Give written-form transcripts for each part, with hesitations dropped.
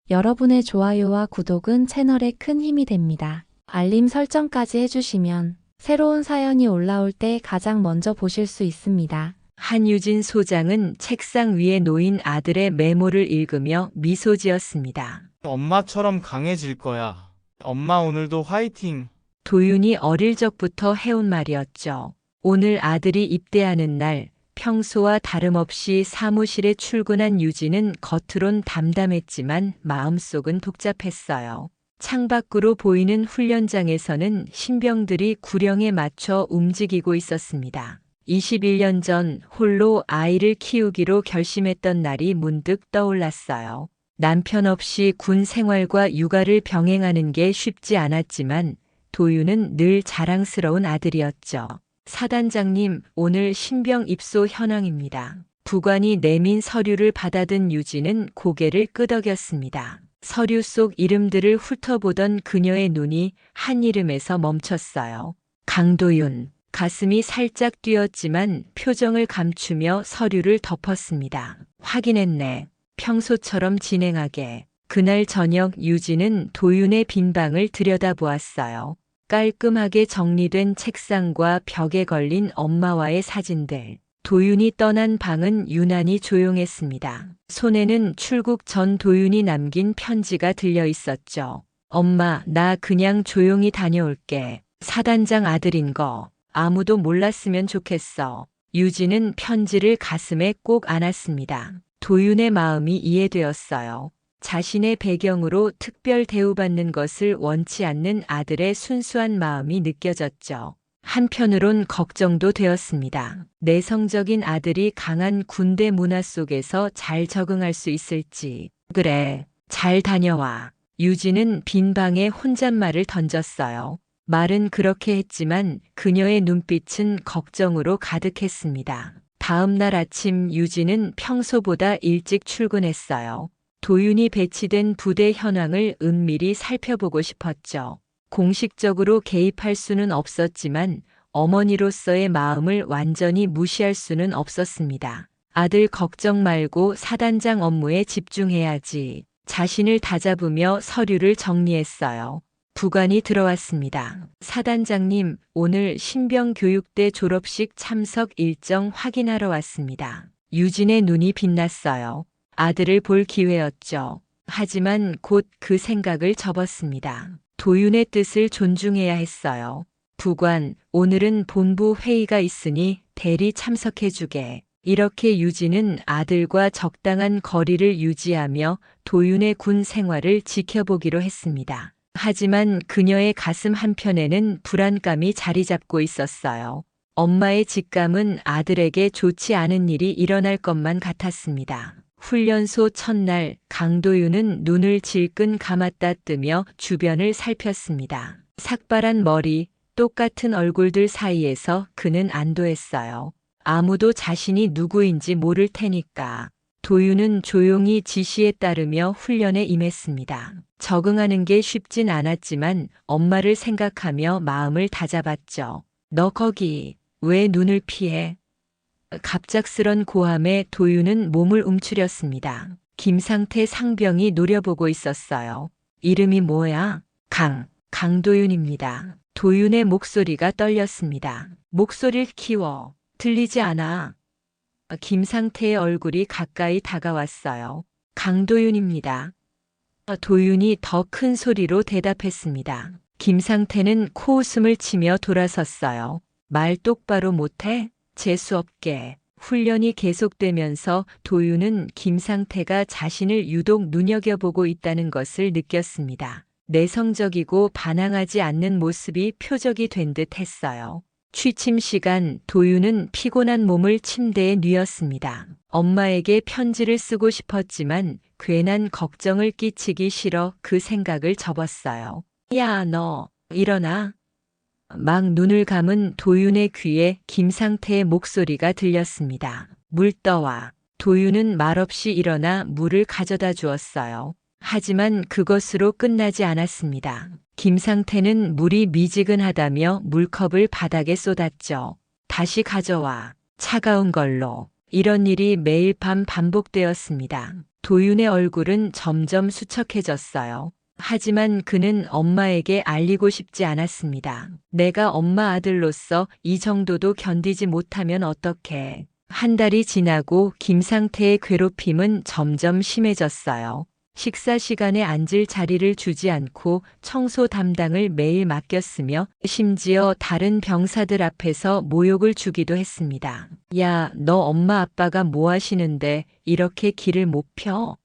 여러분의 좋아요와 구독은 채널에 큰 힘이 됩니다. 알림 설정까지 해주시면 새로운 사연이 올라올 때 가장 먼저 보실 수 있습니다. 한유진 소장은 책상 위에 놓인 아들의 메모를 읽으며 미소 지었습니다. 엄마처럼 강해질 거야. 엄마 오늘도 화이팅. 도윤이 어릴 적부터 해온 말이었죠. 오늘 아들이 입대하는 날, 평소와 다름없이 사무실에 출근한 유진은 겉으론 담담했지만 마음속은 복잡했어요. 창밖으로 보이는 훈련장에서는 신병들이 구령에 맞춰 움직이고 있었습니다. 21년 전 홀로 아이를 키우기로 결심했던 날이 문득 떠올랐어요. 남편 없이 군 생활과 육아를 병행하는 게 쉽지 않았지만 도윤은 늘 자랑스러운 아들이었죠. 사단장님, 오늘 신병 입소 현황입니다. 부관이 내민 서류를 받아든 유진은 고개를 끄덕였습니다. 서류 속 이름들을 훑어보던 그녀의 눈이 한 이름에서 멈췄어요. 강도윤. 가슴이 살짝 뛰었지만 표정을 감추며 서류를 덮었습니다. 확인했네. 평소처럼 진행하게. 그날 저녁 유진은 도윤의 빈 방을 들여다보았어요. 깔끔하게 정리된 책상과 벽에 걸린 엄마와의 사진들. 도윤이 떠난 방은 유난히 조용했습니다. 손에는 출국 전 도윤이 남긴 편지가 들려 있었죠. 엄마, 나 그냥 조용히 다녀올게. 사단장 아들인 거 아무도 몰랐으면 좋겠어. 유진은 편지를 가슴에 꼭 안았습니다. 도윤의 마음이 이해되었어요. 자신의 배경으로 특별 대우받는 것을 원치 않는 아들의 순수한 마음이 느껴졌죠. 한편으론 걱정도 되었습니다. 내성적인 아들이 강한 군대 문화 속에서 잘 적응할 수 있을지. 그래, 잘 다녀와. 유진은 빈 방에 혼잣말을 던졌어요. 말은 그렇게 했지만 그녀의 눈빛은 걱정으로 가득했습니다. 다음 날 아침 유진은 평소보다 일찍 출근했어요. 도윤이 배치된 부대 현황을 은밀히 살펴보고 싶었죠. 공식적으로 개입할 수는 없었지만 어머니로서의 마음을 완전히 무시할 수는 없었습니다. 아들 걱정 말고 사단장 업무에 집중해야지. 자신을 다잡으며 서류를 정리했어요. 부관이 들어왔습니다. 사단장님, 오늘 신병교육대 졸업식 참석 일정 확인하러 왔습니다. 유진의 눈이 빛났어요. 아들을 볼 기회였죠. 하지만 곧 그 생각을 접었습니다. 도윤의 뜻을 존중해야 했어요. 부관, 오늘은 본부 회의가 있으니 대리 참석해주게. 이렇게 유진은 아들과 적당한 거리를 유지하며 도윤의 군 생활을 지켜보기로 했습니다. 하지만 그녀의 가슴 한편에는 불안감이 자리 잡고 있었어요. 엄마의 직감은 아들에게 좋지 않은 일이 일어날 것만 같았습니다. 훈련소 첫날 강도윤은 눈을 질끈 감았다 뜨며 주변을 살폈습니다. 삭발한 머리, 똑같은 얼굴들 사이에서 그는 안도했어요. 아무도 자신이 누구인지 모를 테니까. 도윤은 조용히 지시에 따르며 훈련에 임했습니다. 적응하는 게 쉽진 않았지만 엄마를 생각하며 마음을 다잡았죠. 너 거기 왜 눈을 피해? 갑작스런 고함에 도윤은 몸을 움츠렸습니다. 김상태 상병이 노려보고 있었어요. 이름이 뭐야? 강도윤입니다. 도윤의 목소리가 떨렸습니다. 목소리를 키워. 들리지 않아. 김상태의 얼굴이 가까이 다가왔어요. 강도윤입니다. 도윤이 더 큰 소리로 대답했습니다. 김상태는 코웃음을 치며 돌아섰어요. 말 똑바로 못해? 재수없게. 훈련이 계속되면서 도윤은 김상태가 자신을 유독 눈여겨보고 있다는 것을 느꼈습니다. 내성적이고 반항하지 않는 모습이 표적이 된 듯 했어요. 취침 시간 도윤은 피곤한 몸을 침대에 뉘었습니다. 엄마에게 편지를 쓰고 싶었지만 괜한 걱정을 끼치기 싫어 그 생각을 접었어요. 야, 너 일어나. 막 눈을 감은 도윤의 귀에 김상태의 목소리가 들렸습니다. 물 떠와. 도윤은 말없이 일어나 물을 가져다 주었어요. 하지만 그것으로 끝나지 않았습니다. 김상태는 물이 미지근하다며 물컵을 바닥에 쏟았죠. 다시 가져와. 차가운 걸로. 이런 일이 매일 밤 반복되었습니다. 도윤의 얼굴은 점점 수척해졌어요. 하지만 그는 엄마에게 알리고 싶지 않았습니다. 내가 엄마 아들로서 이 정도도 견디지 못하면 어떡해. 한 달이 지나고 김상태의 괴롭힘은 점점 심해졌어요. 식사 시간에 앉을 자리를 주지 않고 청소 담당을 매일 맡겼으며 심지어 다른 병사들 앞에서 모욕을 주기도 했습니다. 야, 너 엄마 아빠가 뭐 하시는데 이렇게 길을 못 펴?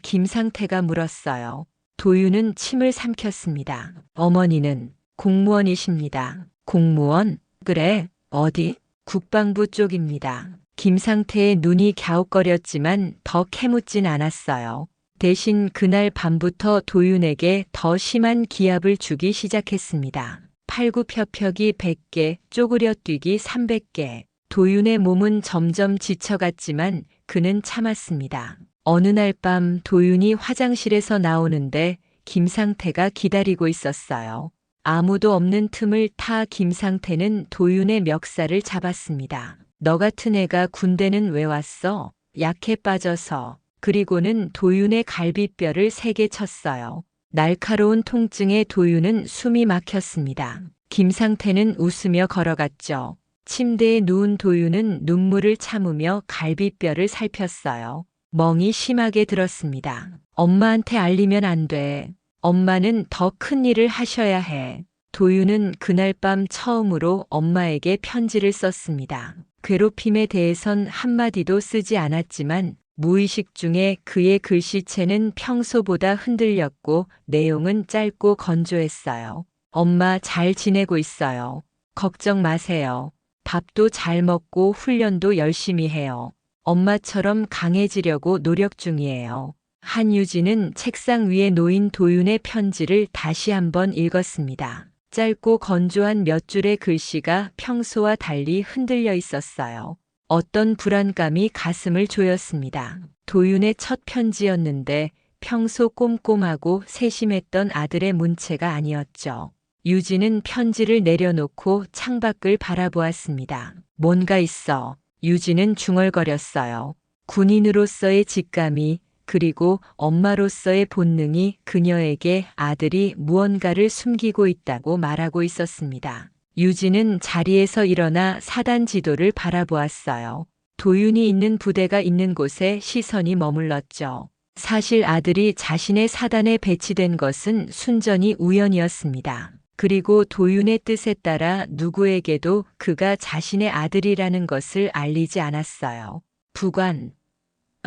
김상태가 물었어요. 도윤은 침을 삼켰습니다. 어머니는 공무원이십니다. 공무원? 그래, 어디? 국방부 쪽입니다. 김상태의 눈이 갸웃거렸지만 더 캐묻진 않았어요. 대신 그날 밤부터 도윤에게 더 심한 기합을 주기 시작했습니다. 팔굽혀펴기 100개, 쪼그려 뛰기 300개. 도윤의 몸은 점점 지쳐갔지만 그는 참았습니다. 어느 날 밤 도윤이 화장실에서 나오는데 김상태가 기다리고 있었어요. 아무도 없는 틈을 타 김상태는 도윤의 멱살을 잡았습니다. 너 같은 애가 군대는 왜 왔어? 약해 빠져서. 그리고는 도윤의 갈비뼈를 3개 쳤어요. 날카로운 통증에 도윤은 숨이 막혔습니다. 김상태는 웃으며 걸어갔죠. 침대에 누운 도윤은 눈물을 참으며 갈비뼈를 살폈어요. 멍이 심하게 들었습니다. 엄마한테 알리면 안 돼. 엄마는 더 큰 일을 하셔야 해. 도윤은 그날 밤 처음으로 엄마에게 편지를 썼습니다. 괴롭힘에 대해선 한마디도 쓰지 않았지만 무의식 중에 그의 글씨체는 평소보다 흔들렸고 내용은 짧고 건조했어요. 엄마 잘 지내고 있어요. 걱정 마세요. 밥도 잘 먹고 훈련도 열심히 해요. 엄마처럼 강해지려고 노력 중이에요. 한유진은 책상 위에 놓인 도윤의 편지를 다시 한번 읽었습니다. 짧고 건조한 몇 줄의 글씨가 평소와 달리 흔들려 있었어요. 어떤 불안감이 가슴을 조였습니다. 도윤의 첫 편지였는데 평소 꼼꼼하고 세심했던 아들의 문체가 아니었죠. 유진은 편지를 내려놓고 창밖을 바라보았습니다. 뭔가 있어. 유진은 중얼거렸어요. 군인으로서의 직감이 그리고 엄마로서의 본능이 그녀에게 아들이 무언가를 숨기고 있다고 말하고 있었습니다. 유진은 자리에서 일어나 사단 지도를 바라보았어요. 도윤이 있는 부대가 있는 곳에 시선이 머물렀죠. 사실 아들이 자신의 사단에 배치된 것은 순전히 우연이었습니다. 그리고 도윤의 뜻에 따라 누구에게도 그가 자신의 아들이라는 것을 알리지 않았어요. 부관.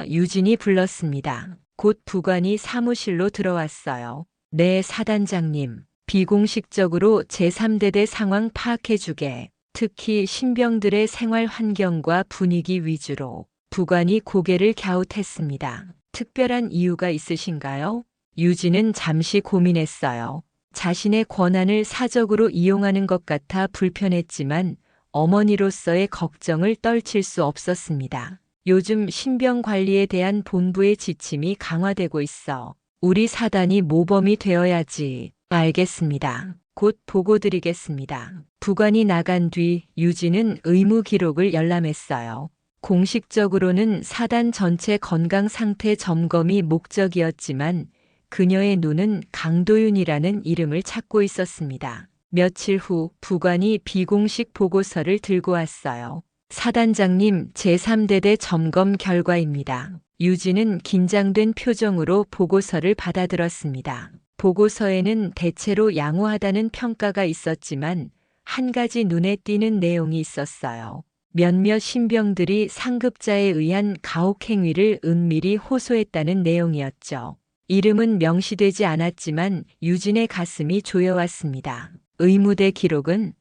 유진이 불렀습니다. 곧 부관이 사무실로 들어왔어요. 네, 사단장님. 비공식적으로 제3대대 상황 파악해주게. 특히 신병들의 생활 환경과 분위기 위주로. 부관이 고개를 갸웃했습니다. 특별한 이유가 있으신가요? 유진은 잠시 고민했어요. 자신의 권한을 사적으로 이용하는 것 같아 불편했지만 어머니로서의 걱정을 떨칠 수 없었습니다. 요즘 신병 관리에 대한 본부의 지침이 강화되고 있어. 우리 사단이 모범이 되어야지. 알겠습니다. 곧 보고 드리겠습니다. 부관이 나간 뒤 유진은 의무 기록을 열람했어요. 공식적으로는 사단 전체 건강 상태 점검이 목적이었지만 그녀의 눈은 강도윤이라는 이름을 찾고 있었습니다. 며칠 후 부관이 비공식 보고서를 들고 왔어요. 사단장님, 제3대대 점검 결과입니다. 유진은 긴장된 표정으로 보고서를 받아들었습니다. 보고서에는 대체로 양호하다는 평가가 있었지만 한 가지 눈에 띄는 내용이 있었어요. 몇몇 신병들이 상급자에 의한 가혹행위를 은밀히 호소했다는 내용이었죠. 이름은 명시되지 않았지만 유진의 가슴이 조여왔습니다. 의무대 기록은?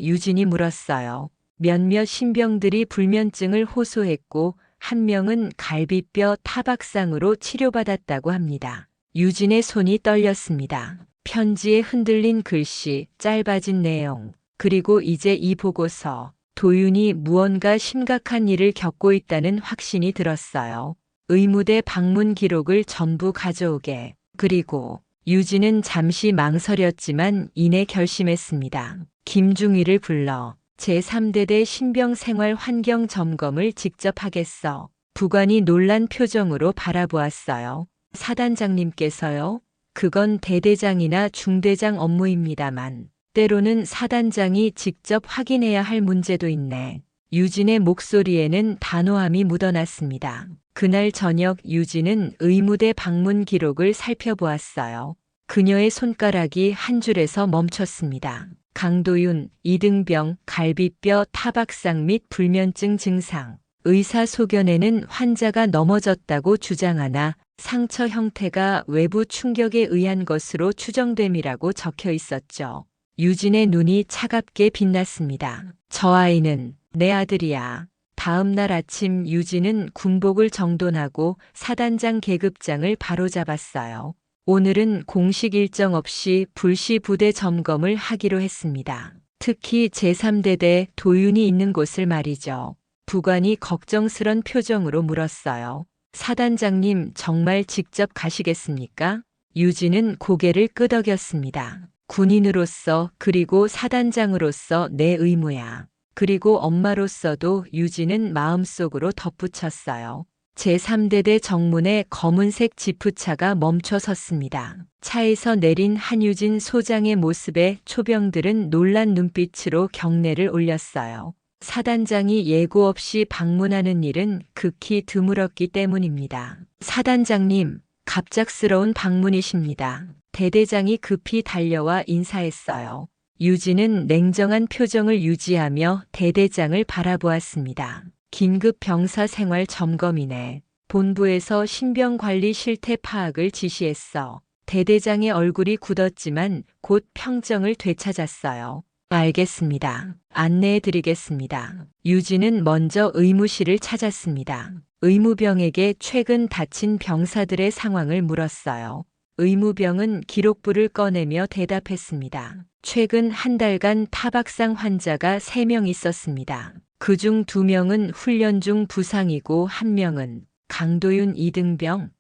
유진이 물었어요. 몇몇 신병들이 불면증을 호소했고 한 명은 갈비뼈 타박상으로 치료받았다고 합니다. 유진의 손이 떨렸습니다. 편지에 흔들린 글씨, 짧아진 내용, 그리고 이제 이 보고서. 도윤이 무언가 심각한 일을 겪고 있다는 확신이 들었어요. 의무대 방문 기록을 전부 가져오게. 그리고 유진은 잠시 망설였지만 이내 결심했습니다. 김중희를 불러 제3대대 신병 생활 환경 점검을 직접 하겠어. 부관이 놀란 표정으로 바라보았어요. 사단장님께서요? 그건 대대장이나 중대장 업무입니다만 때로는 사단장이 직접 확인해야 할 문제도 있네. 유진의 목소리에는 단호함이 묻어났습니다. 그날 저녁 유진은 의무대 방문 기록을 살펴보았어요. 그녀의 손가락이 한 줄에서 멈췄습니다. 강도윤, 이등병, 갈비뼈 타박상 및 불면증 증상. 의사 소견에는 환자가 넘어졌다고 주장하나 상처 형태가 외부 충격에 의한 것으로 추정됨이라고 적혀 있었죠. 유진의 눈이 차갑게 빛났습니다. 저 아이는 내 아들이야. 다음 날 아침 유진은 군복을 정돈하고 사단장 계급장을 바로잡았어요. 오늘은 공식 일정 없이 불시 부대 점검을 하기로 했습니다. 특히 제3대대 도윤이 있는 곳을 말이죠. 부관이 걱정스런 표정으로 물었어요. 사단장님 정말 직접 가시겠습니까? 유진은 고개를 끄덕였습니다. 군인으로서 그리고 사단장으로서 내 의무야. 그리고 엄마로서도 유진은 마음속으로 덧붙였어요. 제3대대 정문에 검은색 지프차가 멈춰 섰습니다. 차에서 내린 한유진 소장의 모습에 초병들은 놀란 눈빛으로 경례를 올렸어요. 사단장이 예고 없이 방문하는 일은 극히 드물었기 때문입니다. 사단장님, 갑작스러운 방문이십니다. 대대장이 급히 달려와 인사했어요. 유진은 냉정한 표정을 유지하며 대대장을 바라보았습니다. 긴급 병사 생활 점검이네. 본부에서 신병 관리 실태 파악을 지시했어. 대대장의 얼굴이 굳었지만 곧 평정을 되찾았어요. 알겠습니다. 안내해 드리겠습니다. 유진은 먼저 의무실을 찾았습니다. 의무병에게 최근 다친 병사들의 상황을 물었어요. 의무병은 기록부를 꺼내며 대답했습니다. 최근 한 달간 타박상 환자가 3명 있었습니다. 그중 2명은 훈련 중 부상이고 1명은 강도윤 이등병.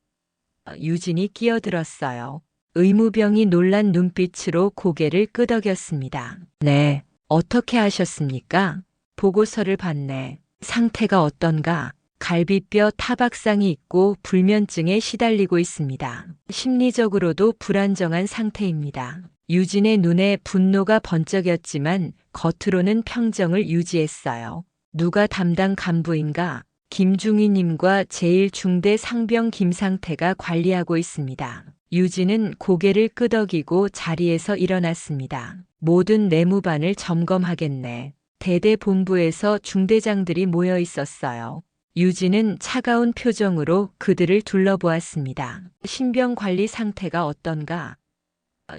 유진이 끼어들었어요. 의무병이 놀란 눈빛으로 고개를 끄덕였습니다. 네, 어떻게 하셨습니까? 보고서를 봤네. 상태가 어떤가? 갈비뼈 타박상이 있고 불면증에 시달리고 있습니다. 심리적으로도 불안정한 상태입니다. 유진의 눈에 분노가 번쩍였지만 겉으로는 평정을 유지했어요. 누가 담당 간부인가? 김중희님과 제1중대 상병 김상태가 관리하고 있습니다. 유진은 고개를 끄덕이고 자리에서 일어났습니다. 모든 내무반을 점검하겠네. 대대 본부에서 중대장들이 모여 있었어요. 유진은 차가운 표정으로 그들을 둘러보았습니다. 신병 관리 상태가 어떤가?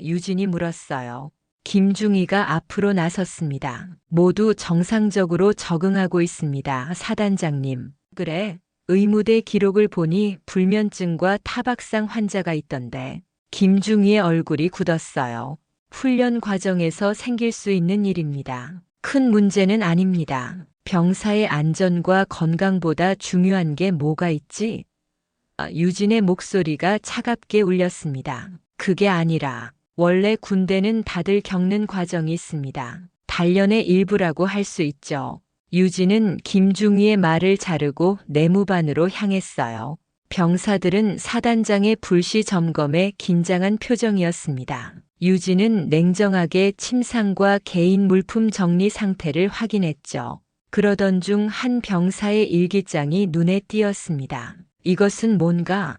유진이 물었어요. 김중희가 앞으로 나섰습니다. 모두 정상적으로 적응하고 있습니다. 사단장님. 그래. 의무대 기록을 보니 불면증과 타박상 환자가 있던데. 김중희의 얼굴이 굳었어요. 훈련 과정에서 생길 수 있는 일입니다. 큰 문제는 아닙니다. 병사의 안전과 건강보다 중요한 게 뭐가 있지? 유진의 목소리가 차갑게 울렸습니다. 그게 아니라 원래 군대는 다들 겪는 과정이 있습니다. 단련의 일부라고 할 수 있죠. 유진은 김중희의 말을 자르고 내무반으로 향했어요. 병사들은 사단장의 불시 점검에 긴장한 표정이었습니다. 유진은 냉정하게 침상과 개인 물품 정리 상태를 확인했죠. 그러던 중 한 병사의 일기장이 눈에 띄었습니다. 이것은 뭔가?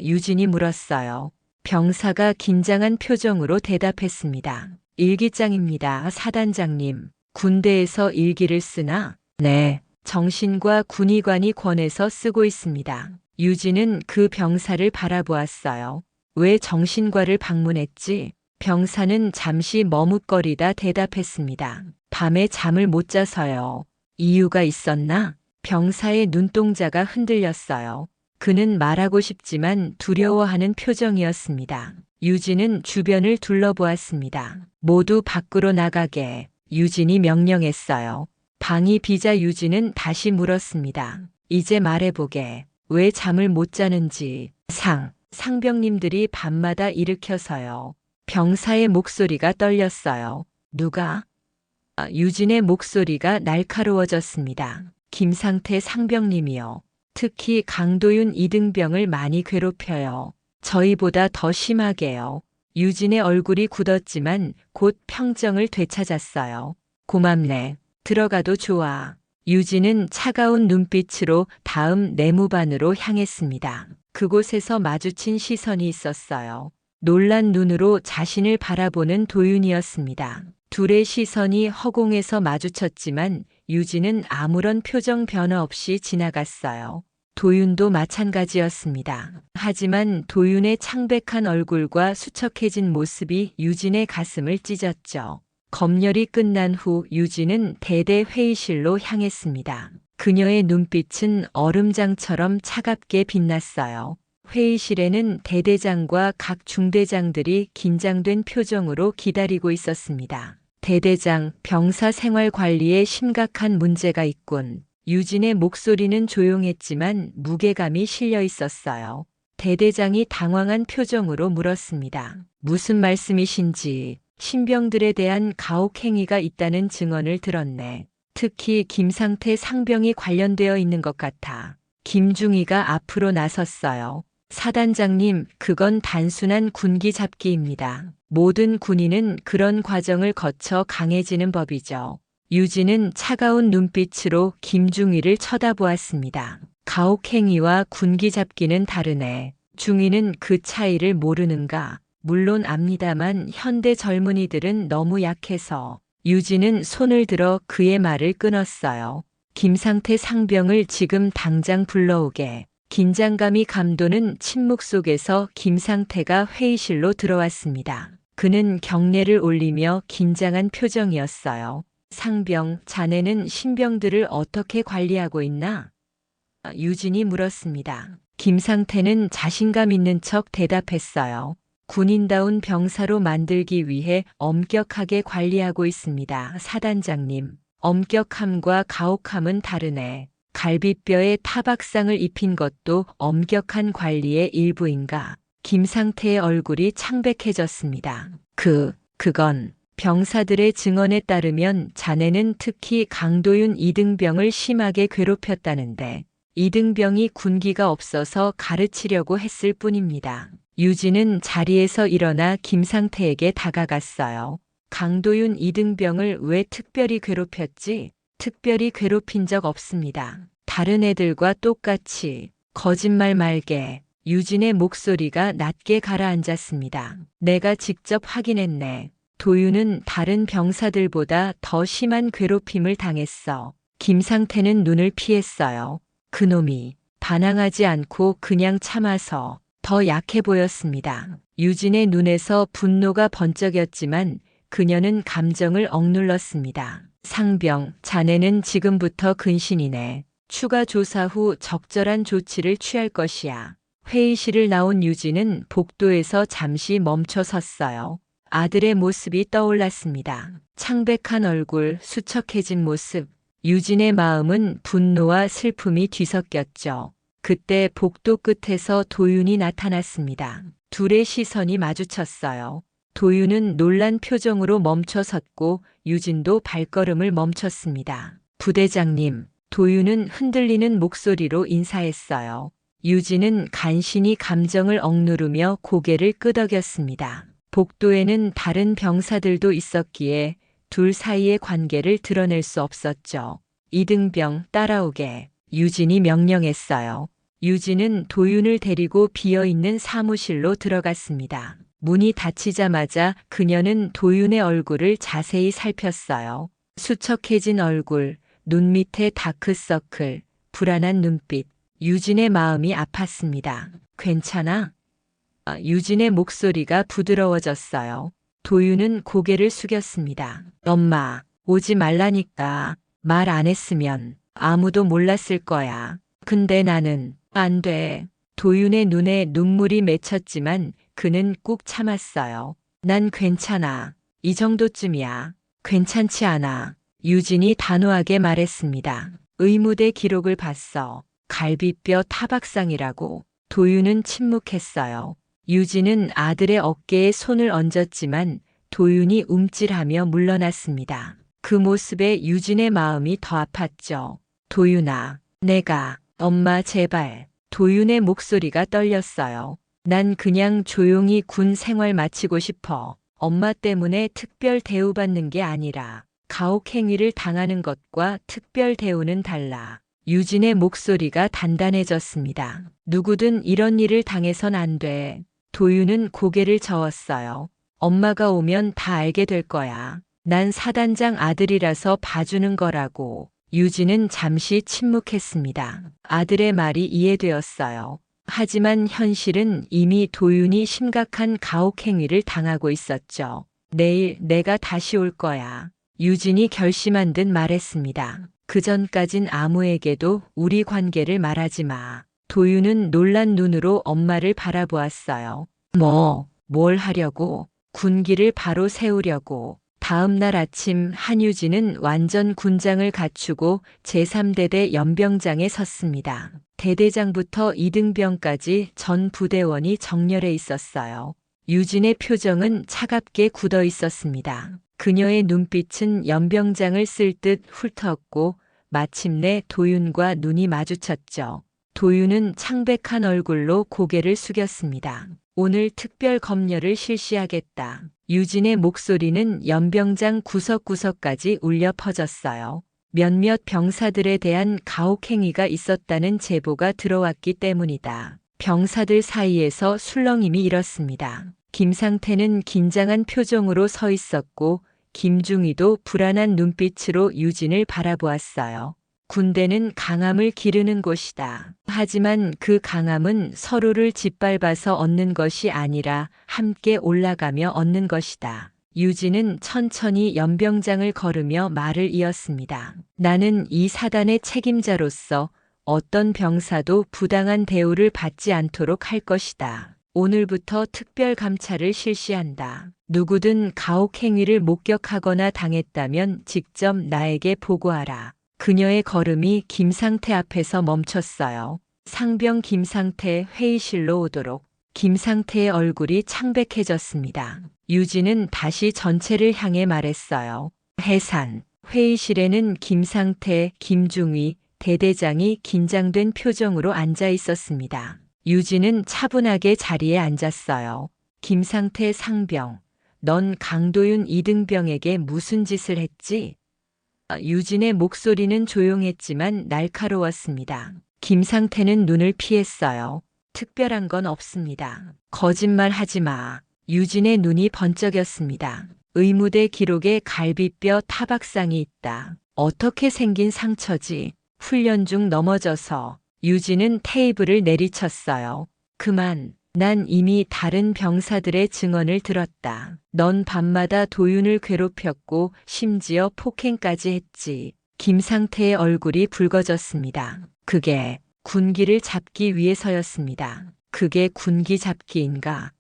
유진이 물었어요. 병사가 긴장한 표정으로 대답했습니다. 일기장입니다, 사단장님. 군대에서 일기를 쓰나? 네, 정신과 군의관이 권해서 쓰고 있습니다. 유진은 그 병사를 바라보았어요. 왜 정신과를 방문했지? 병사는 잠시 머뭇거리다 대답했습니다. 밤에 잠을 못 자서요. 이유가 있었나? 병사의 눈동자가 흔들렸어요. 그는 말하고 싶지만 두려워하는 표정이었습니다. 유진은 주변을 둘러보았습니다. 모두 밖으로 나가게. 유진이 명령했어요. 방이 비자 유진은 다시 물었습니다. 이제 말해보게. 왜 잠을 못 자는지. 상병님들이 밤마다 일으켜서요. 병사의 목소리가 떨렸어요. 누가? 유진의 목소리가 날카로워졌습니다. 김상태 상병님이요. 특히 강도윤 이등병을 많이 괴롭혀요. 저희보다 더 심하게요. 유진의 얼굴이 굳었지만 곧 평정을 되찾았어요. 고맙네. 들어가도 좋아. 유진은 차가운 눈빛으로 다음 내무반으로 향했습니다. 그곳에서 마주친 시선이 있었어요. 놀란 눈으로 자신을 바라보는 도윤이었습니다. 둘의 시선이 허공에서 마주쳤지만 유진은 아무런 표정 변화 없이 지나갔어요. 도윤도 마찬가지였습니다. 하지만 도윤의 창백한 얼굴과 수척해진 모습이 유진의 가슴을 찢었죠. 검열이 끝난 후 유진은 대대 회의실로 향했습니다. 그녀의 눈빛은 얼음장처럼 차갑게 빛났어요. 회의실에는 대대장과 각 중대장들이 긴장된 표정으로 기다리고 있었습니다. 대대장, 병사 생활 관리에 심각한 문제가 있군. 유진의 목소리는 조용했지만 무게감이 실려 있었어요. 대대장이 당황한 표정으로 물었습니다. 무슨 말씀이신지. 신병들에 대한 가혹행위가 있다는 증언을 들었네. 특히 김상태 상병이 관련되어 있는 것 같아. 김중희가 앞으로 나섰어요. 사단장님, 그건 단순한 군기 잡기입니다. 모든 군인은 그런 과정을 거쳐 강해지는 법이죠. 유진은 차가운 눈빛으로 김중희를 쳐다보았습니다. 가혹행위와 군기 잡기는 다르네. 중희는 그 차이를 모르는가? 물론 압니다만 현대 젊은이들은 너무 약해서. 유진은 손을 들어 그의 말을 끊었어요. 김상태 상병을 지금 당장 불러오게. 긴장감이 감도는 침묵 속에서 김상태가 회의실로 들어왔습니다. 그는 경례를 올리며 긴장한 표정이었어요. 상병, 자네는 신병들을 어떻게 관리하고 있나? 유진이 물었습니다. 김상태는 자신감 있는 척 대답했어요. 군인다운 병사로 만들기 위해 엄격하게 관리하고 있습니다. 사단장님, 엄격함과 가혹함은 다르네. 갈비뼈에 타박상을 입힌 것도 엄격한 관리의 일부인가? 김상태의 얼굴이 창백해졌습니다. 그건 병사들의 증언에 따르면 자네는 특히 강도윤 이등병을 심하게 괴롭혔다는데 이등병이 군기가 없어서 가르치려고 했을 뿐입니다. 유진은 자리에서 일어나 김상태에게 다가갔어요. 강도윤 이등병을 왜 특별히 괴롭혔지? 특별히 괴롭힌 적 없습니다. 다른 애들과 똑같이. 거짓말 말게. 유진의 목소리가 낮게 가라앉았습니다. 내가 직접 확인했네. 도윤은 다른 병사들보다 더 심한 괴롭힘을 당했어. 김상태는 눈을 피했어요. 그놈이 반항하지 않고 그냥 참아서 더 약해 보였습니다. 유진의 눈에서 분노가 번쩍였지만 그녀는 감정을 억눌렀습니다. 상병, 자네는 지금부터 근신이네. 추가 조사 후 적절한 조치를 취할 것이야. 회의실을 나온 유진은 복도에서 잠시 멈춰 섰어요. 아들의 모습이 떠올랐습니다. 창백한 얼굴, 수척해진 모습. 유진의 마음은 분노와 슬픔이 뒤섞였죠. 그때 복도 끝에서 도윤이 나타났습니다. 둘의 시선이 마주쳤어요. 도윤은 놀란 표정으로 멈춰 섰고 유진도 발걸음을 멈췄습니다. 부대장님, 도윤은 흔들리는 목소리로 인사했어요. 유진은 간신히 감정을 억누르며 고개를 끄덕였습니다. 복도에는 다른 병사들도 있었기에 둘 사이의 관계를 드러낼 수 없었죠. 이등병 따라오게. 유진이 명령했어요. 유진은 도윤을 데리고 비어있는 사무실로 들어갔습니다. 문이 닫히자마자 그녀는 도윤의 얼굴을 자세히 살폈어요. 수척해진 얼굴, 눈 밑에 다크서클, 불안한 눈빛. 유진의 마음이 아팠습니다. 괜찮아? 유진의 목소리가 부드러워졌어요. 도윤은 고개를 숙였습니다. 엄마, 오지 말라니까. 말 안 했으면 아무도 몰랐을 거야. 근데 나는 안 돼. 도윤의 눈에 눈물이 맺혔지만 그는 꾹 참았어요. 난 괜찮아. 이 정도쯤이야. 괜찮지 않아. 유진이 단호하게 말했습니다. 의무대 기록을 봤어. 갈비뼈 타박상이라고. 도윤은 침묵했어요. 유진은 아들의 어깨에 손을 얹었지만 도윤이 움찔하며 물러났습니다. 그 모습에 유진의 마음이 더 아팠죠. 도윤아, 내가 엄마 제발. 도윤의 목소리가 떨렸어요. 난 그냥 조용히 군 생활 마치고 싶어. 엄마 때문에 특별 대우받는 게 아니라 가혹행위를 당하는 것과 특별 대우는 달라. 유진의 목소리가 단단해졌습니다. 누구든 이런 일을 당해선 안 돼. 도윤은 고개를 저었어요. 엄마가 오면 다 알게 될 거야. 난 사단장 아들이라서 봐주는 거라고. 유진은 잠시 침묵했습니다. 아들의 말이 이해되었어요. 하지만 현실은 이미 도윤이 심각한 가혹행위를 당하고 있었죠. 내일 내가 다시 올 거야. 유진이 결심한 듯 말했습니다. 그전까진 아무에게도 우리 관계를 말하지 마. 도윤은 놀란 눈으로 엄마를 바라보았어요. 뭘 하려고? 군기를 바로 세우려고. 다음 날 아침 한유진은 완전 군장을 갖추고 제3대대 연병장에 섰습니다. 대대장부터 이등병까지 전 부대원이 정렬해 있었어요. 유진의 표정은 차갑게 굳어 있었습니다. 그녀의 눈빛은 연병장을 쓸 듯 훑었고 마침내 도윤과 눈이 마주쳤죠. 도윤은 창백한 얼굴로 고개를 숙였습니다. 오늘 특별 검열을 실시하겠다. 유진의 목소리는 연병장 구석구석까지 울려 퍼졌어요. 몇몇 병사들에 대한 가혹행위가 있었다는 제보가 들어왔기 때문이다. 병사들 사이에서 술렁임이 일었습니다. 김상태는 긴장한 표정으로 서 있었고 김중희도 불안한 눈빛으로 유진을 바라보았어요. 군대는 강함을 기르는 곳이다. 하지만 그 강함은 서로를 짓밟아서 얻는 것이 아니라 함께 올라가며 얻는 것이다. 유진은 천천히 연병장을 걸으며 말을 이었습니다. 나는 이 사단의 책임자로서 어떤 병사도 부당한 대우를 받지 않도록 할 것이다. 오늘부터 특별 감찰을 실시한다. 누구든 가혹행위를 목격하거나 당했다면 직접 나에게 보고하라. 그녀의 걸음이 김상태 앞에서 멈췄어요. 상병 김상태 회의실로 오도록. 김상태의 얼굴이 창백해졌습니다. 유진은 다시 전체를 향해 말했어요. 해산. 회의실에는 김상태, 김중희, 대대장이 긴장된 표정으로 앉아 있었습니다. 유진은 차분하게 자리에 앉았어요. 김상태 상병, 넌 강도윤 이등병에게 무슨 짓을 했지? 유진의 목소리는 조용했지만 날카로웠습니다. 김상태는 눈을 피했어요. 특별한 건 없습니다. 거짓말 하지 마. 유진의 눈이 번쩍였습니다. 의무대 기록에 갈비뼈 타박상이 있다. 어떻게 생긴 상처지? 훈련 중 넘어져서. 유진은 테이블을 내리쳤어요. 그만. 난 이미 다른 병사들의 증언을 들었다. 넌 밤마다 도윤을 괴롭혔고 심지어 폭행까지 했지. 김상태의 얼굴이 붉어졌습니다. 그게 군기를 잡기 위해서였습니다. 그게 군기 잡기인가?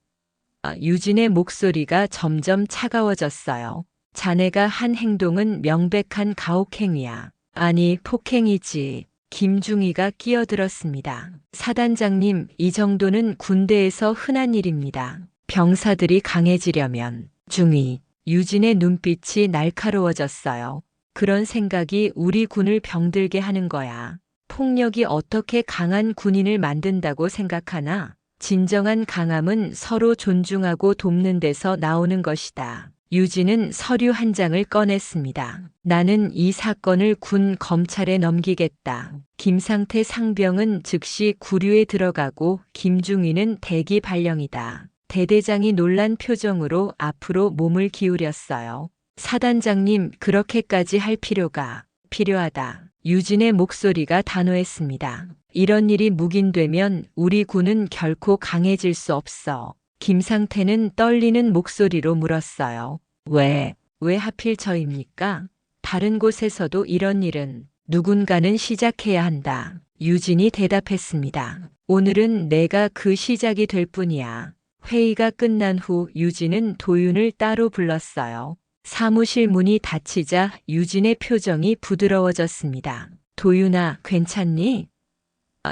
유진의 목소리가 점점 차가워졌어요. 자네가 한 행동은 명백한 가혹행위야. 아니, 폭행이지. 김중희가 끼어들었습니다. 사단장님, 이 정도는 군대에서 흔한 일입니다. 병사들이 강해지려면. 중희, 유진의 눈빛이 날카로워졌어요. 그런 생각이 우리 군을 병들게 하는 거야. 폭력이 어떻게 강한 군인을 만든다고 생각하나? 진정한 강함은 서로 존중하고 돕는 데서 나오는 것이다. 유진은 서류 한 장을 꺼냈습니다. 나는 이 사건을 군 검찰에 넘기겠다. 김상태 상병은 즉시 구류에 들어가고 김중희는 대기 발령이다. 대대장이 놀란 표정으로 앞으로 몸을 기울였어요. 사단장님, 그렇게까지 할 필요가 필요하다. 유진의 목소리가 단호했습니다. 이런 일이 묵인되면 우리 군은 결코 강해질 수 없어. 김상태는 떨리는 목소리로 물었어요. 왜 하필 저입니까? 다른 곳에서도 이런 일은 누군가는 시작해야 한다. 유진이 대답했습니다. 오늘은 내가 그 시작이 될 뿐이야. 회의가 끝난 후 유진은 도윤을 따로 불렀어요. 사무실 문이 닫히자 유진의 표정이 부드러워졌습니다. 도윤아, 괜찮니?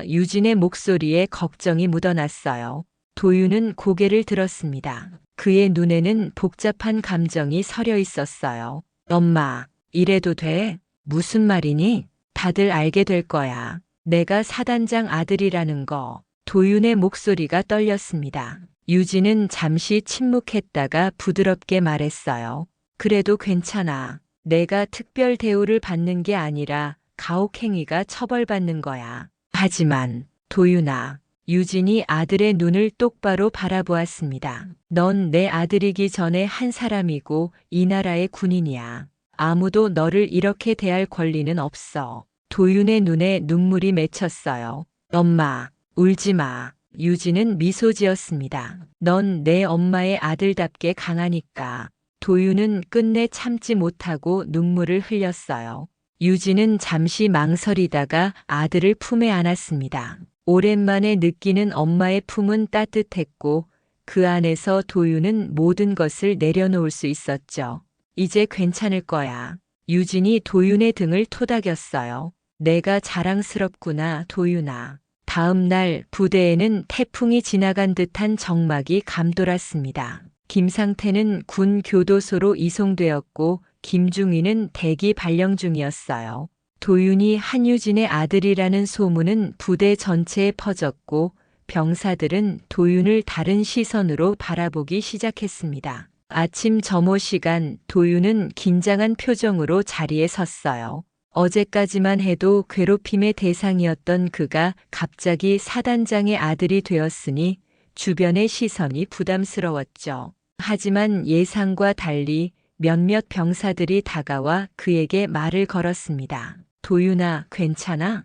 유진의 목소리에 걱정이 묻어났어요. 도윤은 고개를 들었습니다. 그의 눈에는 복잡한 감정이 서려 있었어요. 엄마, 이래도 돼? 무슨 말이니? 다들 알게 될 거야. 내가 사단장 아들이라는 거. 도윤의 목소리가 떨렸습니다. 유진은 잠시 침묵했다가 부드럽게 말했어요. 그래도 괜찮아. 내가 특별 대우를 받는 게 아니라 가혹행위가 처벌받는 거야. 하지만 도윤아, 유진이 아들의 눈을 똑바로 바라보았습니다. 넌 내 아들이기 전에 한 사람이고 이 나라의 군인이야. 아무도 너를 이렇게 대할 권리는 없어. 도윤의 눈에 눈물이 맺혔어요. 엄마, 울지 마. 유진은 미소 지었습니다. 넌 내 엄마의 아들답게 강하니까. 도윤은 끝내 참지 못하고 눈물을 흘렸어요. 유진은 잠시 망설이다가 아들을 품에 안았습니다. 오랜만에 느끼는 엄마의 품은 따뜻했고 그 안에서 도윤은 모든 것을 내려놓을 수 있었죠. 이제 괜찮을 거야. 유진이 도윤의 등을 토닥였어요. 내가 자랑스럽구나, 도윤아. 다음 날 부대에는 태풍이 지나간 듯한 적막이 감돌았습니다. 김상태는 군 교도소로 이송되었고 김중희는 대기 발령 중이었어요. 도윤이 한유진의 아들이라는 소문은 부대 전체에 퍼졌고 병사들은 도윤을 다른 시선으로 바라보기 시작했습니다. 아침 점호 시간 도윤은 긴장한 표정으로 자리에 섰어요. 어제까지만 해도 괴롭힘의 대상이었던 그가 갑자기 사단장의 아들이 되었으니 주변의 시선이 부담스러웠죠. 하지만 예상과 달리 몇몇 병사들이 다가와 그에게 말을 걸었습니다. 도윤아, 괜찮아?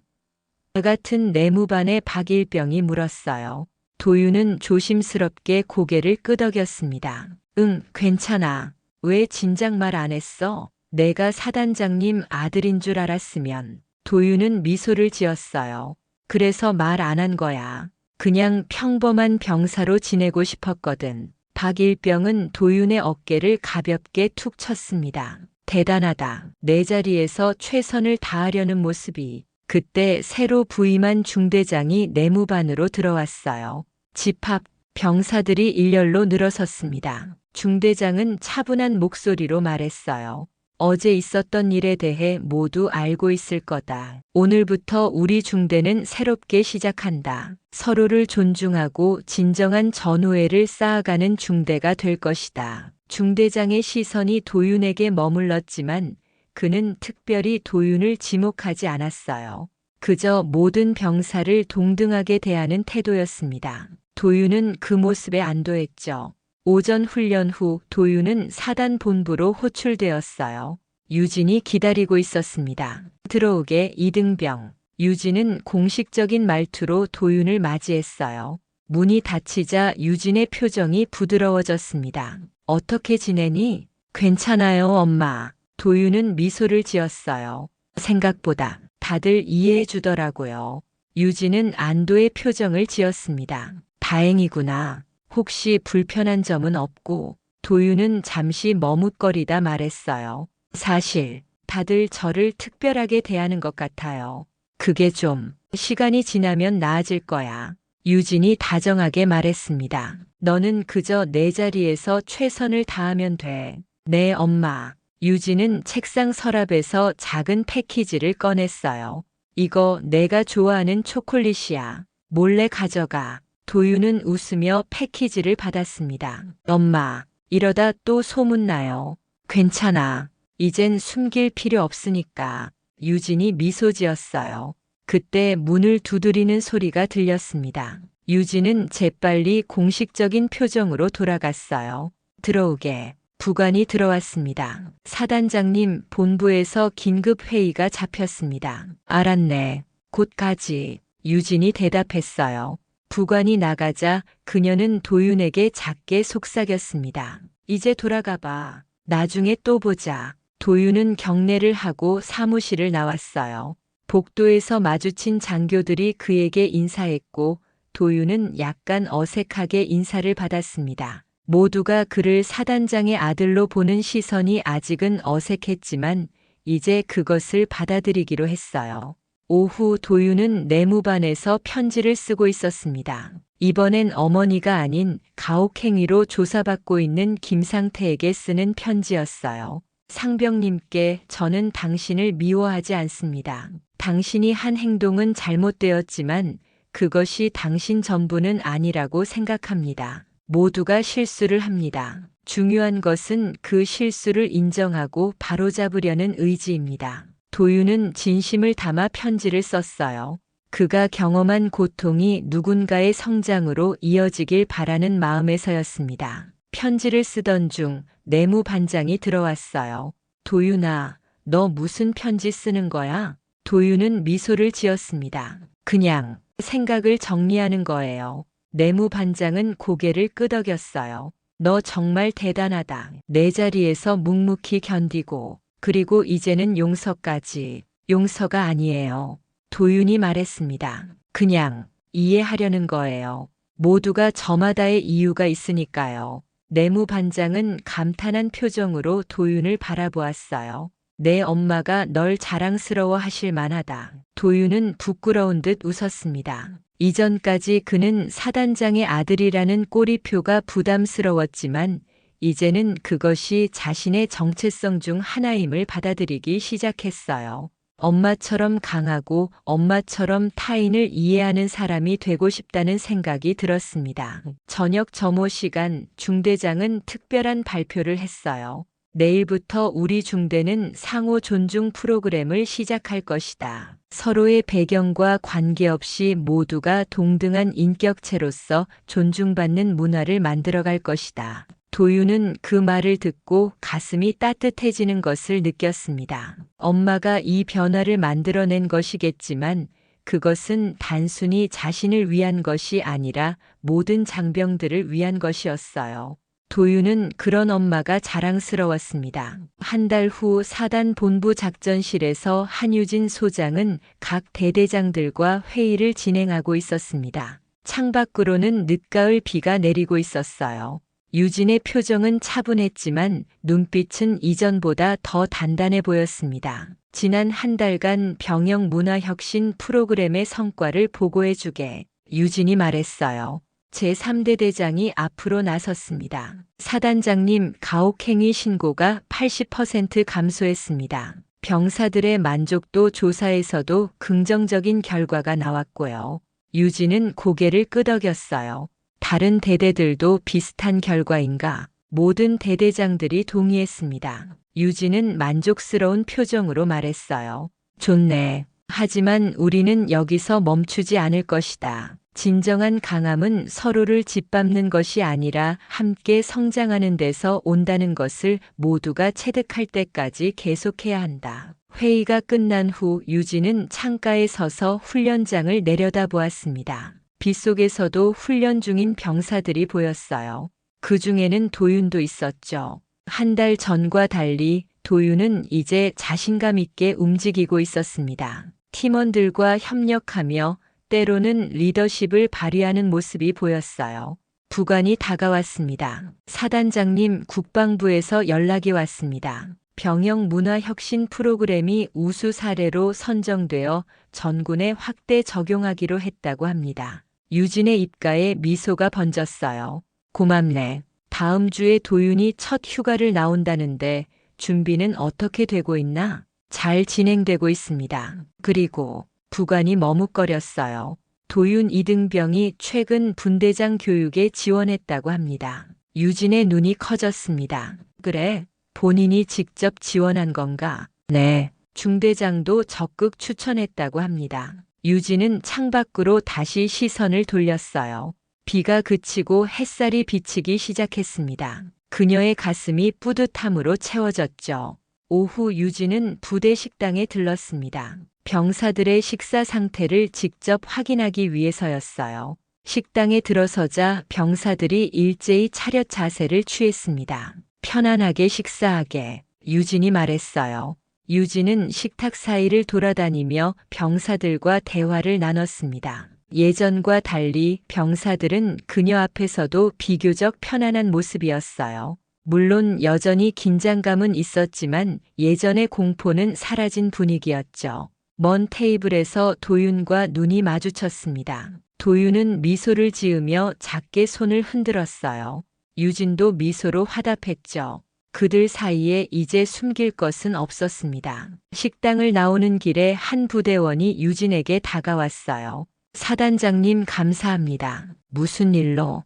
같은 내무반의 박일병이 물었어요. 도윤은 조심스럽게 고개를 끄덕였습니다. 응, 괜찮아. 왜 진작 말 안 했어? 내가 사단장님 아들인 줄 알았으면. 도윤은 미소를 지었어요. 그래서 말 안 한 거야. 그냥 평범한 병사로 지내고 싶었거든. 박일병은 도윤의 어깨를 가볍게 툭 쳤습니다. 대단하다. 내 자리에서 최선을 다하려는 모습이. 그때 새로 부임한 중대장이 내무반으로 들어왔어요. 집 앞 병사들이 일렬로 늘어섰습니다. 중대장은 차분한 목소리로 말했어요. 어제 있었던 일에 대해 모두 알고 있을 거다. 오늘부터 우리 중대는 새롭게 시작한다. 서로를 존중하고 진정한 전우애를 쌓아가는 중대가 될 것이다. 중대장의 시선이 도윤에게 머물렀지만 그는 특별히 도윤을 지목하지 않았어요. 그저 모든 병사를 동등하게 대하는 태도였습니다. 도윤은 그 모습에 안도했죠. 오전 훈련 후 도윤은 사단 본부로 호출되었어요. 유진이 기다리고 있었습니다. 들어오게 이등병. 유진은 공식적인 말투로 도윤을 맞이했어요. 문이 닫히자 유진의 표정이 부드러워졌습니다. 어떻게 지내니? 괜찮아요, 엄마. 도윤은 미소를 지었어요. 생각보다 다들 이해해 주더라고요. 유진은 안도의 표정을 지었습니다. 다행이구나. 혹시 불편한 점은 없고? 도윤은 잠시 머뭇거리다 말했어요. 사실 다들 저를 특별하게 대하는 것 같아요. 그게 좀 시간이 지나면 나아질 거야. 유진이 다정하게 말했습니다. 너는 그저 내 자리에서 최선을 다하면 돼. 네, 엄마. 유진은 책상 서랍에서 작은 패키지를 꺼냈어요. 이거 내가 좋아하는 초콜릿이야. 몰래 가져가. 도윤은 웃으며 패키지를 받았습니다. 엄마, 이러다 또 소문나요. 괜찮아. 이젠 숨길 필요 없으니까. 유진이 미소 지었어요. 그때 문을 두드리는 소리가 들렸습니다. 유진은 재빨리 공식적인 표정으로 돌아갔어요. 들어오게. 부관이 들어왔습니다. 사단장님, 본부에서 긴급 회의가 잡혔습니다. 알았네. 곧 가지. 유진이 대답했어요. 부관이 나가자 그녀는 도윤에게 작게 속삭였습니다. 이제 돌아가 봐. 나중에 또 보자. 도윤은 경례를 하고 사무실을 나왔어요. 복도에서 마주친 장교들이 그에게 인사했고 도윤은 약간 어색하게 인사를 받았습니다. 모두가 그를 사단장의 아들로 보는 시선이 아직은 어색했지만 이제 그것을 받아들이기로 했어요. 오후 도윤은 내무반에서 편지를 쓰고 있었습니다. 이번엔 어머니가 아닌 가혹행위로 조사받고 있는 김상태에게 쓰는 편지였어요. 상병님께 저는 당신을 미워하지 않습니다. 당신이 한 행동은 잘못되었지만 그것이 당신 전부는 아니라고 생각합니다. 모두가 실수를 합니다. 중요한 것은 그 실수를 인정하고 바로잡으려는 의지입니다. 도윤은 진심을 담아 편지를 썼어요. 그가 경험한 고통이 누군가의 성장으로 이어지길 바라는 마음에서였습니다. 편지를 쓰던 중 내무반장이 들어왔어요. 도윤아, 너 무슨 편지 쓰는 거야? 도윤은 미소를 지었습니다. 그냥 생각을 정리하는 거예요. 내무반장은 고개를 끄덕였어요. 너 정말 대단하다. 내 자리에서 묵묵히 견디고, 그리고 이제는 용서까지. 용서가 아니에요. 도윤이 말했습니다. 그냥 이해하려는 거예요. 모두가 저마다의 이유가 있으니까요. 내무반장은 감탄한 표정으로 도윤을 바라보았어요. 내 엄마가 널 자랑스러워 하실 만하다. 도윤은 부끄러운 듯 웃었습니다. 이전까지 그는 사단장의 아들이라는 꼬리표가 부담스러웠지만 이제는 그것이 자신의 정체성 중 하나임을 받아들이기 시작했어요. 엄마처럼 강하고 엄마처럼 타인을 이해하는 사람이 되고 싶다는 생각이 들었습니다. 저녁 점호 시간 중대장은 특별한 발표를 했어요. 내일부터 우리 중대는 상호 존중 프로그램을 시작할 것이다. 서로의 배경과 관계없이 모두가 동등한 인격체로서 존중받는 문화를 만들어갈 것이다. 도윤은 그 말을 듣고 가슴이 따뜻해지는 것을 느꼈습니다. 엄마가 이 변화를 만들어낸 것이겠지만 그것은 단순히 자신을 위한 것이 아니라 모든 장병들을 위한 것이었어요. 도윤은 그런 엄마가 자랑스러웠습니다. 한 달 후 사단 본부 작전실에서 한유진 소장은 각 대대장들과 회의를 진행하고 있었습니다. 창밖으로는 늦가을 비가 내리고 있었어요. 유진의 표정은 차분했지만 눈빛은 이전보다 더 단단해 보였습니다. 지난 한 달간 병영 문화혁신 프로그램의 성과를 보고해주게 유진이 말했어요. 제3대 대장이 앞으로 나섰습니다. 사단장님, 가혹행위 신고가 80% 감소했습니다. 병사들의 만족도 조사에서도 긍정적인 결과가 나왔고요. 유진은 고개를 끄덕였어요. 다른 대대들도 비슷한 결과인가? 모든 대대장들이 동의했습니다. 유진은 만족스러운 표정으로 말했어요. 좋네. 하지만 우리는 여기서 멈추지 않을 것이다. 진정한 강함은 서로를 짓밟는 것이 아니라 함께 성장하는 데서 온다는 것을 모두가 체득할 때까지 계속해야 한다. 회의가 끝난 후 유진은 창가에 서서 훈련장을 내려다보았습니다. 빗속에서도 훈련 중인 병사들이 보였어요. 그 중에는 도윤도 있었죠. 한 달 전과 달리 도윤은 이제 자신감 있게 움직이고 있었습니다. 팀원들과 협력하며 때로는 리더십을 발휘하는 모습이 보였어요. 부관이 다가왔습니다. 사단장님, 국방부에서 연락이 왔습니다. 병영 문화혁신 프로그램이 우수 사례로 선정되어 전군에 확대 적용하기로 했다고 합니다. 유진의 입가에 미소가 번졌어요. 고맙네. 다음 주에 도윤이 첫 휴가를 나온다는데 준비는 어떻게 되고 있나? 잘 진행되고 있습니다. 그리고 부관이 머뭇거렸어요. 도윤 이등병이 최근 분대장 교육에 지원했다고 합니다. 유진의 눈이 커졌습니다. 그래? 본인이 직접 지원한 건가? 네. 중대장도 적극 추천했다고 합니다. 유진은 창밖으로 다시 시선을 돌렸어요. 비가 그치고 햇살이 비치기 시작했습니다. 그녀의 가슴이 뿌듯함으로 채워졌죠. 오후 유진은 부대 식당에 들렀습니다. 병사들의 식사 상태를 직접 확인하기 위해서였어요. 식당에 들어서자 병사들이 일제히 차렷 자세를 취했습니다. 편안하게 식사하게, 유진이 말했어요. 유진은 식탁 사이를 돌아다니며 병사들과 대화를 나눴습니다. 예전과 달리 병사들은 그녀 앞에서도 비교적 편안한 모습이었어요. 물론 여전히 긴장감은 있었지만 예전의 공포는 사라진 분위기였죠. 먼 테이블에서 도윤과 눈이 마주쳤습니다. 도윤은 미소를 지으며 작게 손을 흔들었어요. 유진도 미소로 화답했죠. 그들 사이에 이제 숨길 것은 없었습니다. 식당을 나오는 길에 한 부대원이 유진에게 다가왔어요. 사단장님 감사합니다. 무슨 일로?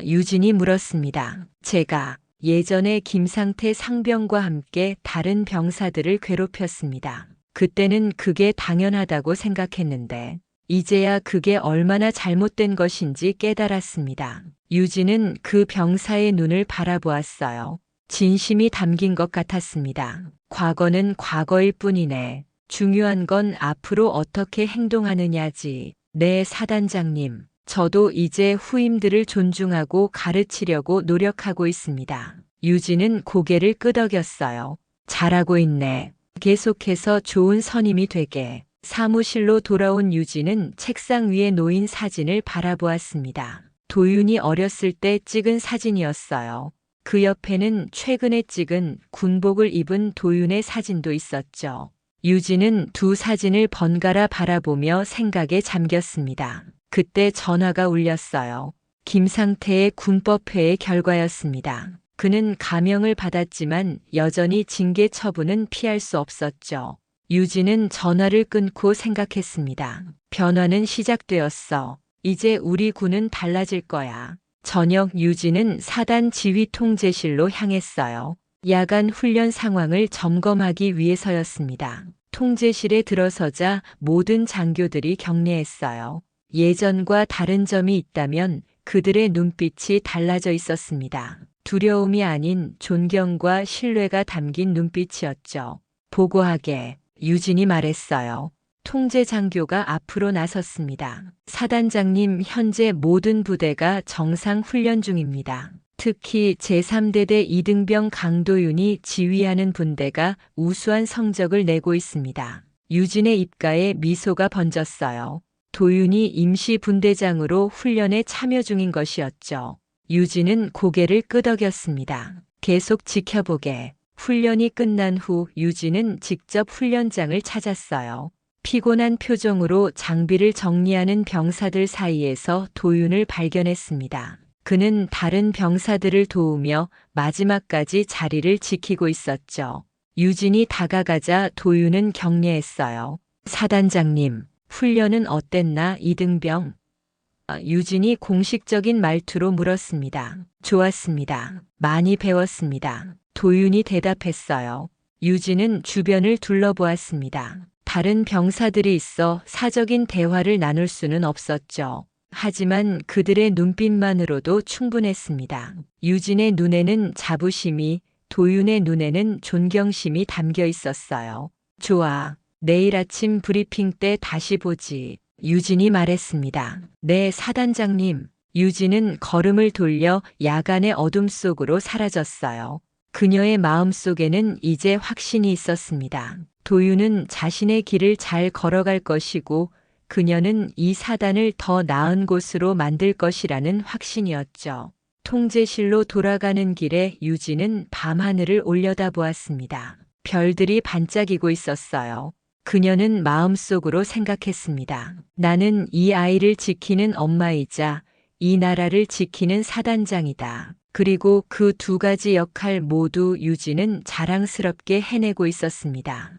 유진이 물었습니다. 제가 예전에 김상태 상병과 함께 다른 병사들을 괴롭혔습니다. 그때는 그게 당연하다고 생각했는데 이제야 그게 얼마나 잘못된 것인지 깨달았습니다. 유진은 그 병사의 눈을 바라보았어요. 진심이 담긴 것 같았습니다. 과거는 과거일 뿐이네. 중요한 건 앞으로 어떻게 행동하느냐지. 네, 사단장님. 저도 이제 후임들을 존중하고 가르치려고 노력하고 있습니다. 유진은 고개를 끄덕였어요. 잘하고 있네. 계속해서 좋은 선임이 되게. 사무실로 돌아온 유진은 책상 위에 놓인 사진을 바라보았습니다. 도윤이 어렸을 때 찍은 사진이었어요. 그 옆에는 최근에 찍은 군복을 입은 도윤의 사진도 있었죠. 유진은 두 사진을 번갈아 바라보며 생각에 잠겼습니다. 그때 전화가 울렸어요. 김상태의 군법회의 결과였습니다. 그는 감형을 받았지만 여전히 징계 처분은 피할 수 없었죠. 유진은 전화를 끊고 생각했습니다. 변화는 시작되었어. 이제 우리 군은 달라질 거야. 저녁 유진은 사단 지휘 통제실로 향했어요. 야간 훈련 상황을 점검하기 위해서였습니다. 통제실에 들어서자 모든 장교들이 경례했어요. 예전과 다른 점이 있다면 그들의 눈빛이 달라져 있었습니다. 두려움이 아닌 존경과 신뢰가 담긴 눈빛이었죠. 보고하게 유진이 말했어요. 통제 장교가 앞으로 나섰습니다. 사단장님, 현재 모든 부대가 정상 훈련 중입니다. 특히 제3대대 이등병 강도윤이 지휘하는 분대가 우수한 성적을 내고 있습니다. 유진의 입가에 미소가 번졌어요. 도윤이 임시 분대장으로 훈련에 참여 중인 것이었죠. 유진은 고개를 끄덕였습니다. 계속 지켜보게. 훈련이 끝난 후 유진은 직접 훈련장을 찾았어요. 피곤한 표정으로 장비를 정리하는 병사들 사이에서 도윤을 발견했습니다. 그는 다른 병사들을 도우며 마지막까지 자리를 지키고 있었죠. 유진이 다가가자 도윤은 경례했어요. 사단장님, 훈련은 어땠나, 이등병? 유진이 공식적인 말투로 물었습니다. 좋았습니다. 많이 배웠습니다. 도윤이 대답했어요. 유진은 주변을 둘러보았습니다. 다른 병사들이 있어 사적인 대화를 나눌 수는 없었죠. 하지만 그들의 눈빛만으로도 충분했습니다. 유진의 눈에는 자부심이, 도윤의 눈에는 존경심이 담겨 있었어요. 좋아. 내일 아침 브리핑 때 다시 보지. 유진이 말했습니다. 네, 사단장님. 유진은 걸음을 돌려 야간의 어둠 속으로 사라졌어요. 그녀의 마음속에는 이제 확신이 있었습니다. 도윤은 자신의 길을 잘 걸어갈 것이고 그녀는 이 사단을 더 나은 곳으로 만들 것이라는 확신이었죠. 통제실로 돌아가는 길에 유진은 밤하늘을 올려다보았습니다. 별들이 반짝이고 있었어요. 그녀는 마음속으로 생각했습니다. 나는 이 아이를 지키는 엄마이자 이 나라를 지키는 사단장이다. 그리고 그 두 가지 역할 모두 유진은 자랑스럽게 해내고 있었습니다.